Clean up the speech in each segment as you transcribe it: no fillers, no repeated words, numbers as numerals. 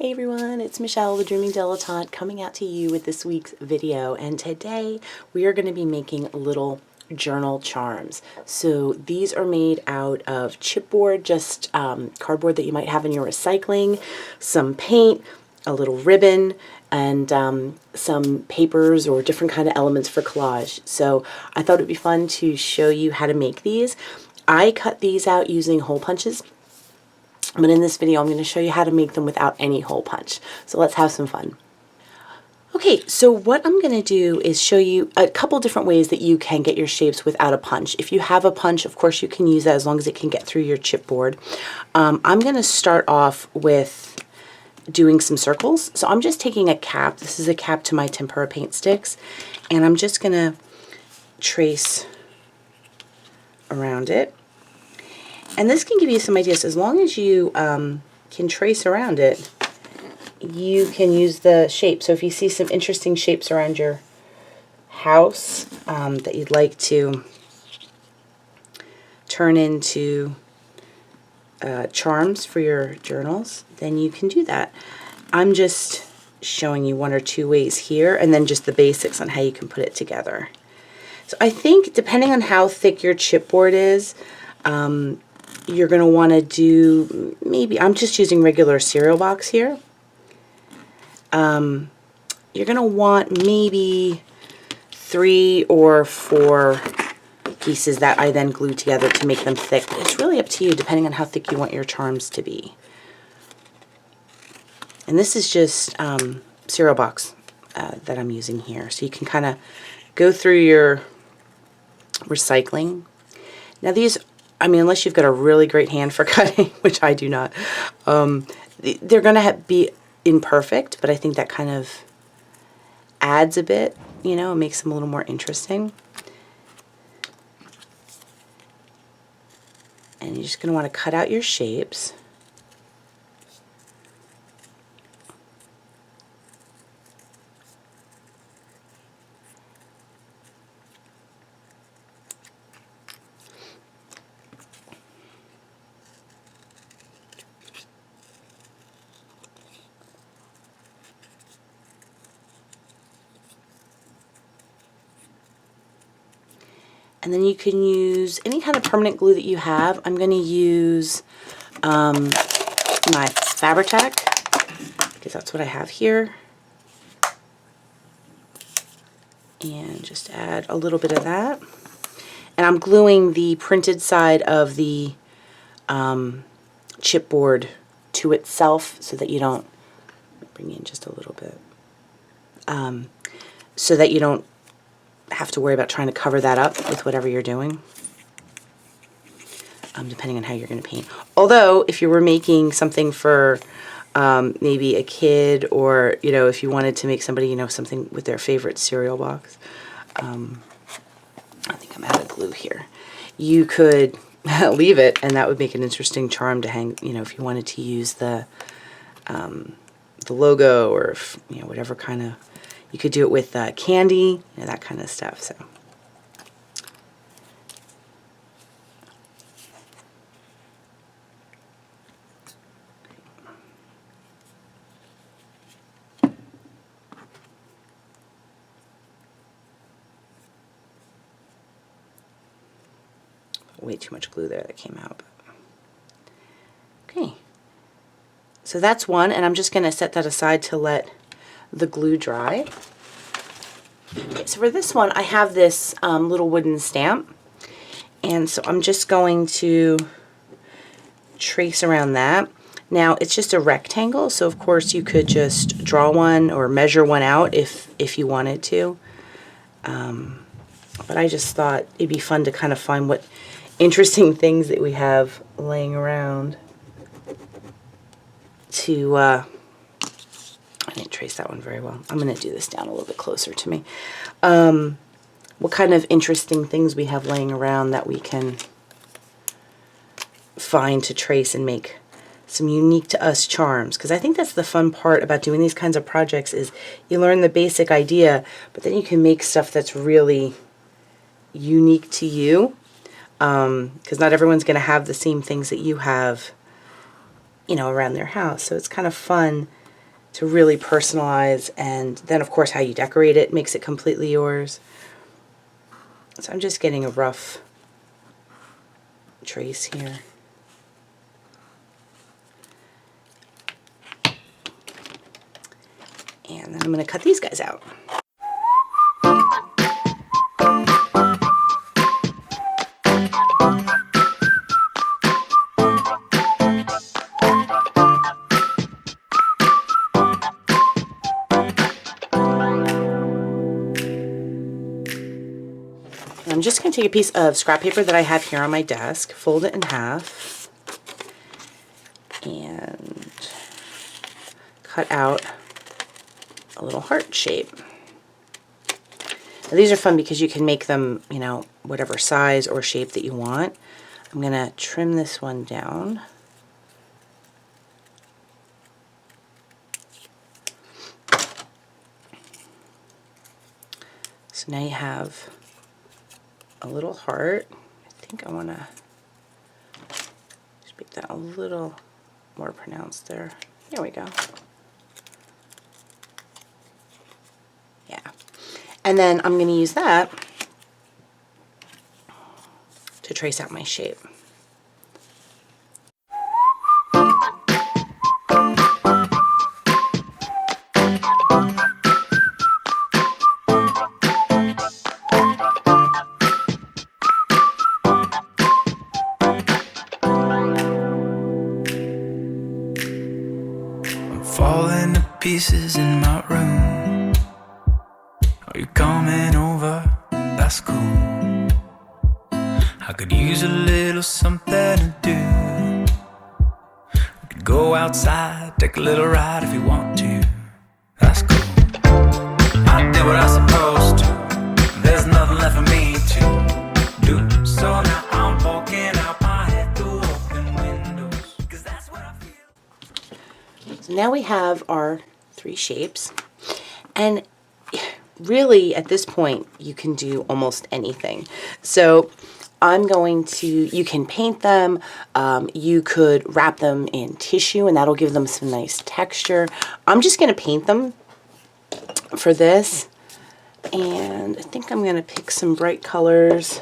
Hey everyone, it's Michelle, the Dreaming Dilettante, coming out to you with this week's video, and today we are going to be making little journal charms. So these are made out of chipboard, just cardboard that you might have in your recycling, some paint, a little ribbon, and some papers or different kind of elements for collage. So I thought it'd be fun to show you how to make these. I cut these out using hole punches. But in this video, I'm going to show you how to make them without any hole punch. So let's have some fun. Okay, so what I'm going to do is show you a couple different ways that you can get your shapes without a punch. If you have a punch, of course you can use that as long as it can get through your chipboard. I'm going to start off with doing some circles. So I'm just taking a cap. This is a cap to my tempera paint sticks. And I'm just going to trace around it. And this can give you some ideas. As long as you can trace around it, you can use the shape. So if you see some interesting shapes around your house that you'd like to turn into charms for your journals, then you can do that. I'm just showing you one or two ways here, and then just the basics on how you can put it together. So I think depending on how thick your chipboard is, you're going to want to do, maybe, I'm just using regular cereal box here. You're going to want maybe 3 or 4 pieces that I then glue together to make them thick. It's really up to you depending on how thick you want your charms to be. And this is just cereal box that I'm using here. So you can kind of go through your recycling. Now these, I mean, unless you've got a really great hand for cutting, which I do not, they're going to be imperfect, but I think that kind of adds a bit, you know, it makes them a little more interesting. And you're just going to want to cut out your shapes. And then you can use any kind of permanent glue that you have. I'm going to use my Fabri-Tac, because that's what I have here. And just add a little bit of that. And I'm gluing the printed side of the chipboard to itself so that you don't, bring in just a little bit, so that you don't have to worry about trying to cover that up with whatever you're doing, depending on how you're going to paint. Although, if you were making something for maybe a kid, or, you know, if you wanted to make somebody, you know, something with their favorite cereal box, I think I'm out of glue here. You could leave it, and that would make an interesting charm to hang, you know, if you wanted to use the logo, or if, you know, whatever kind of. You could do it with candy, you know, that kind of stuff. So, way too much glue there that came out. Okay, so that's one, and I'm just going to set that aside to let the glue dry. Okay, so for this one, I have this little wooden stamp, and so I'm just going to trace around that. Now it's just a rectangle, so of course you could just draw one or measure one out if you wanted to. But I just thought it'd be fun to kind of find what interesting things that we have laying around to I didn't trace that one very well. I'm going to do this down a little bit closer to me. What kind of interesting things we have laying around that we can find to trace and make some unique to us charms. Because I think that's the fun part about doing these kinds of projects, is you learn the basic idea, but then you can make stuff that's really unique to you. Because not everyone's going to have the same things that you have, you know, around their house. So it's kind of fun to really personalize, and then of course how you decorate it makes it completely yours. So I'm just getting a rough trace here. And then I'm going to cut these guys out. I'm just going to take a piece of scrap paper that I have here on my desk, fold it in half, and cut out a little heart shape. Now these are fun because you can make them, you know, whatever size or shape that you want. I'm going to trim this one down. So now you have a little heart. I think I want to just make that a little more pronounced there. There we go. Yeah. And then I'm going to use that to trace out my shape. Falling to pieces in my room. Are you coming over? That's cool. I could use a little something to do. We could go outside, take a little ride if you want to. That's cool. I did what I was supposed to. There's nothing left for me to do. So now I'm poking out my head through open windows, 'cause that's what I feel. So now we have our 3 shapes, and really at this point you can do almost anything. So I'm going to, you can paint them, you could wrap them in tissue and that'll give them some nice texture. I'm just going to paint them for this, and I think I'm going to pick some bright colors.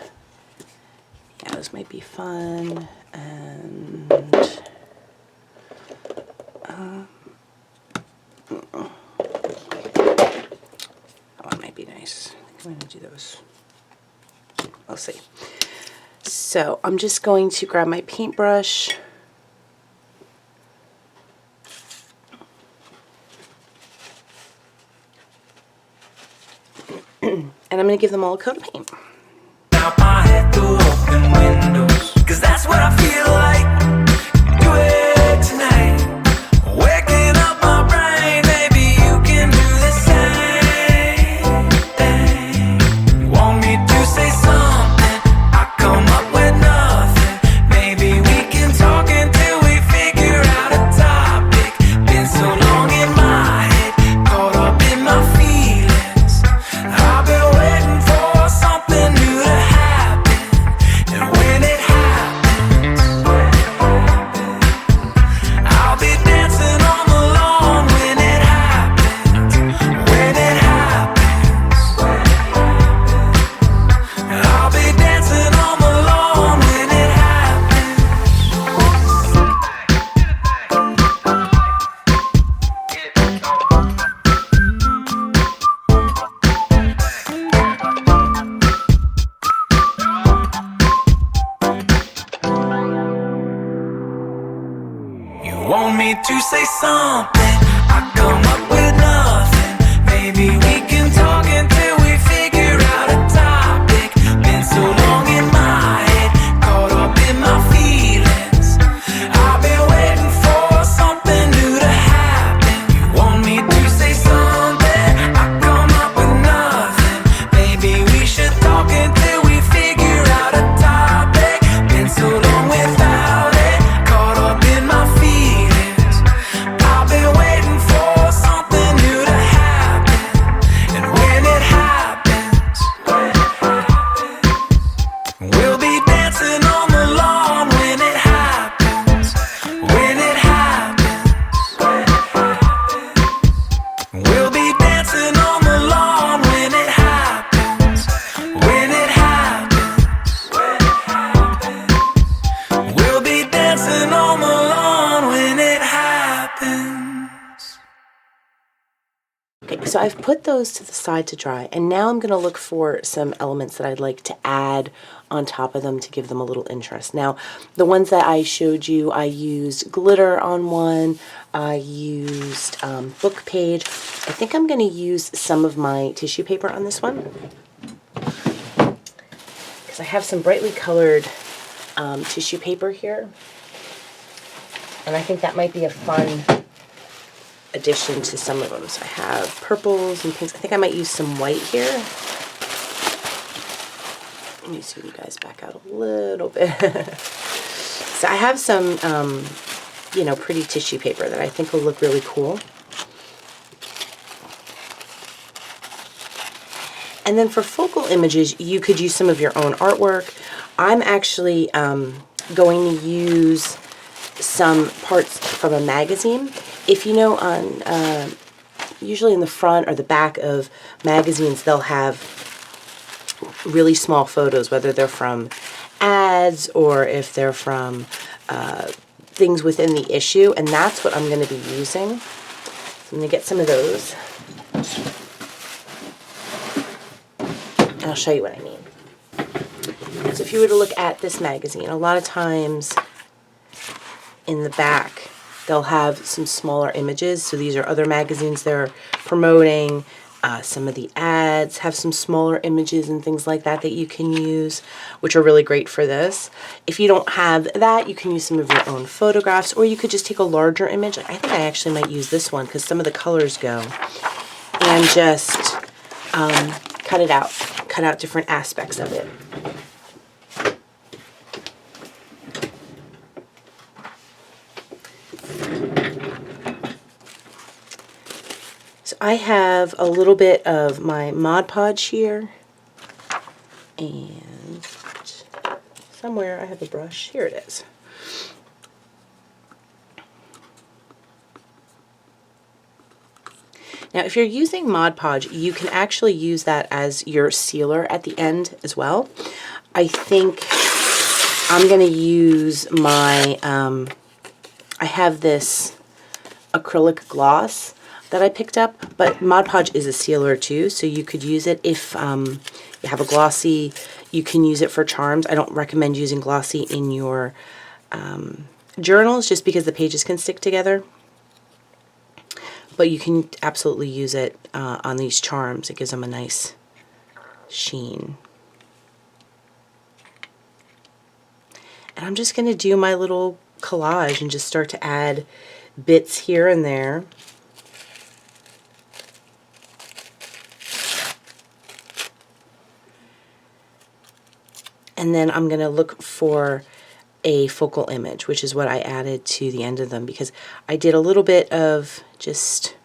Yeah, this might be fun. And be nice. I think I'm going to do those. We'll see. So I'm just going to grab my paintbrush and I'm going to give them all a coat of paint. Out my head through open windows, 'cause that's what I feel like. Do it tonight. Waking up my brain, maybe you can do the same thing. You want me to say something, I come up with nothing. Maybe we can talk until we figure out a topic. Been so long in my head, caught up in my feelings. I've been waiting for something new to happen. And when it happens, I'll be dancing on the lawn when it happens. When it happens, I'll be dancing on the lawn when it happens. You want me to say something, I come up with nothing. Maybe we can talk until we figure out a topic. Been so long in my head, caught up in my feelings. I've been waiting for something new to happen. You want me to say something, I come up with nothing. Maybe we should talk until we figure out a topic. Been so long without it, caught up in my feelings. I've been waiting for something new to happen. So I've put those to the side to dry, and now I'm going to look for some elements that I'd like to add on top of them to give them a little interest. Now, the ones that I showed you, I used glitter on one, I used book page. I think I'm going to use some of my tissue paper on this one, because I have some brightly colored tissue paper here, and I think that might be a fun addition to some of them. So I have purples and pinks. I think I might use some white here. Let me zoom you guys back out a little bit. So I have some, you know, pretty tissue paper that I think will look really cool. And then for focal images, you could use some of your own artwork. I'm actually going to use some parts from a magazine. If you know, on usually in the front or the back of magazines, they'll have really small photos, whether they're from ads or if they're from things within the issue, and that's what I'm going to be using. So I'm going to get some of those, and I'll show you what I mean. So if you were to look at this magazine, a lot of times in the back they'll have some smaller images. So these are other magazines they're promoting. Some of the ads have some smaller images and things like that that you can use, which are really great for this. If you don't have that, you can use some of your own photographs, or you could just take a larger image. I think I actually might use this one because some of the colors go, and just cut out different aspects of it. So I have a little bit of my Mod Podge here, and somewhere I have a brush. Here it is. Now, if you're using Mod Podge, you can actually use that as your sealer at the end as well. I think I'm going to use my, I have this acrylic gloss that I picked up, but Mod Podge is a sealer too, so you could use it if you have a glossy. You can use it for charms. I don't recommend using glossy in your journals just because the pages can stick together, but you can absolutely use it on these charms. It gives them a nice sheen. And I'm just going to do my little collage and just start to add bits here and there. And then I'm going to look for a focal image, which is what I added to the end of them, because I did a little bit of just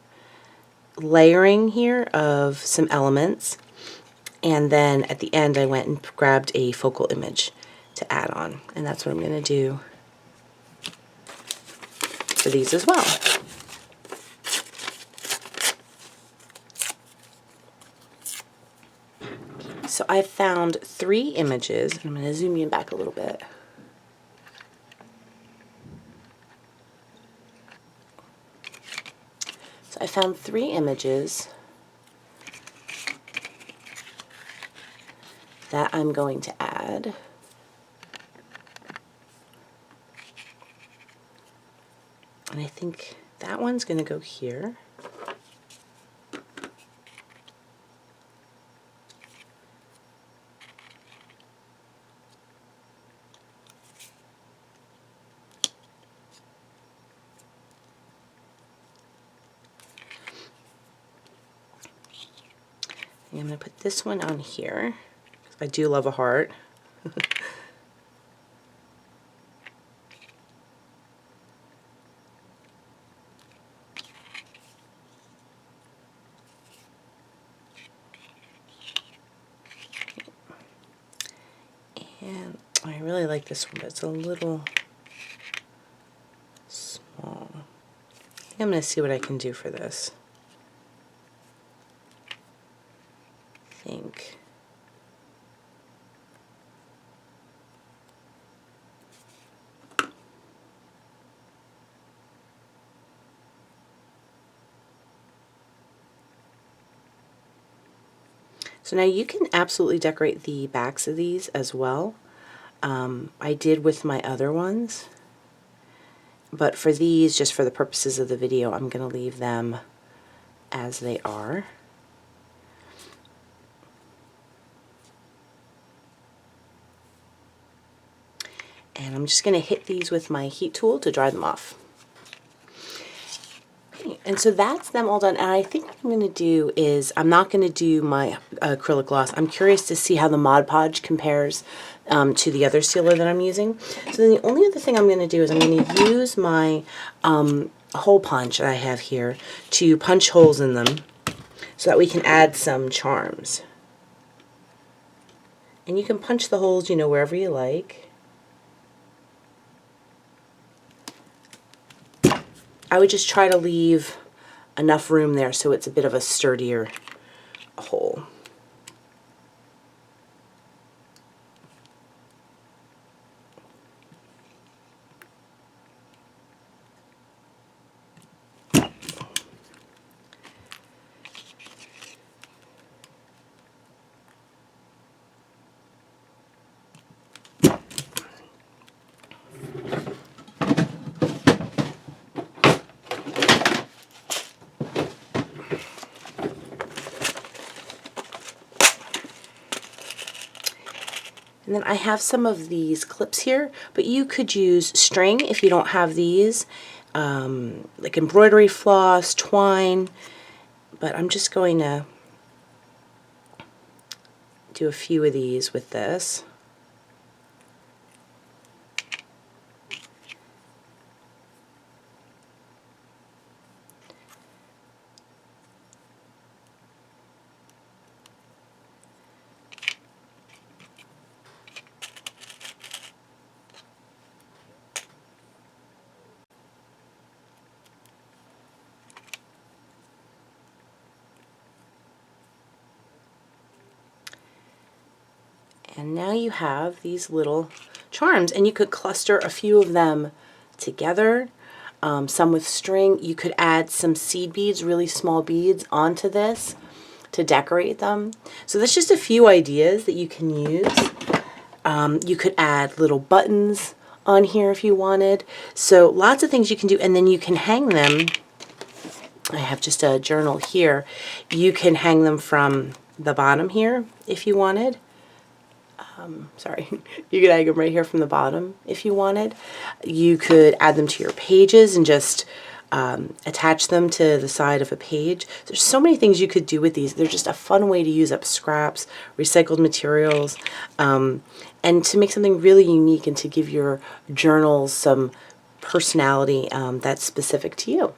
layering here of some elements, and then at the end I went and grabbed a focal image to add on, and that's what I'm going to do for these as well. So I found 3 images, and I'm going to zoom you back a little bit. So I found 3 images that I'm going to add. And I think that one's going to go here. And I'm going to put this one on here. I do love a heart. And I really like this one, but it's a little small. I think I'm going to see what I can do for this. I think. So now you can absolutely decorate the backs of these as well. I did with my other ones, but for these, just for the purposes of the video, I'm going to leave them as they are. And I'm just going to hit these with my heat tool to dry them off. Okay, and so that's them all done. And I think what I'm going to do is, I'm not going to do my acrylic gloss. I'm curious to see how the Mod Podge compares to the other sealer that I'm using. So then the only other thing I'm going to do is I'm going to use my hole punch that I have here to punch holes in them so that we can add some charms. And you can punch the holes, you know, wherever you like. I would just try to leave enough room there so it's a bit of a sturdier hole. And then I have some of these clips here, but you could use string if you don't have these, like embroidery floss, twine, but I'm just going to do a few of these with this. And now you have these little charms, and you could cluster a few of them together, some with string. You could add some seed beads, really small beads, onto this to decorate them. So that's just a few ideas that you can use. You could add little buttons on here if you wanted. So lots of things you can do, and then you can hang them. I have just a journal here. You can hang them from the bottom here if you wanted. Sorry, you could hang them right here from the bottom if you wanted. You could add them to your pages and just attach them to the side of a page. There's so many things you could do with these. They're just a fun way to use up scraps, recycled materials, and to make something really unique and to give your journals some personality that's specific to you.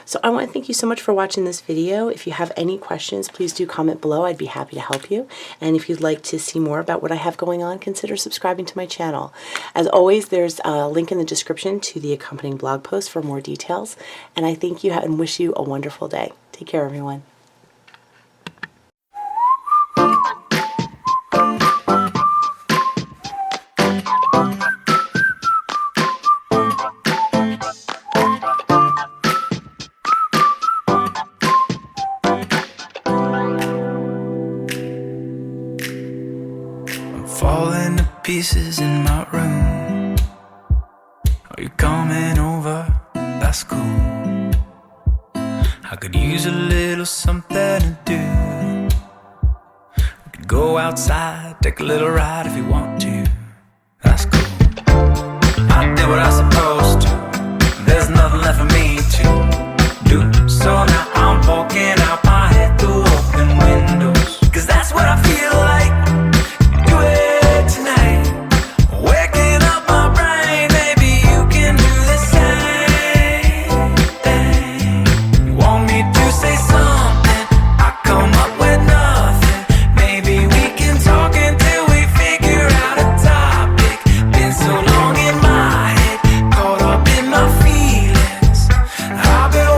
So I want to thank you so much for watching this video. If you have any questions, please do comment below. I'd be happy to help you. And if you'd like to see more about what I have going on, consider subscribing to my channel. As always, there's a link in the description to the accompanying blog post for more details. And I thank you and wish you a wonderful day. Take care, everyone. Falling to pieces in my room. Are you coming over? That's cool. I could use a little something to do. We could go outside, take a little ride if you want to. That's cool. I did what I was supposed to. There's nothing left for me to do. So now I'm poking out my head through open windows, 'cause that's what I feel like. Do it tonight. Waking up my brain, maybe you can do the same thing. You want me to say something, I come up with nothing. Maybe we can talk until we figure out a topic. Been so long in my head, caught up in my feelings. I've been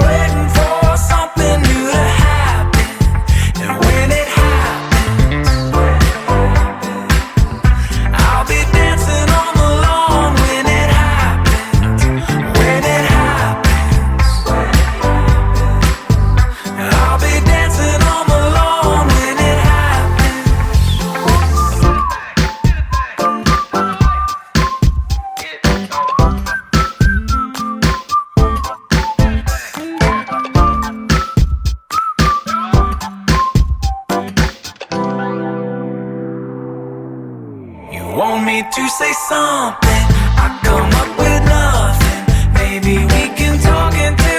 me to say something. I come up with nothing. Maybe we can talk until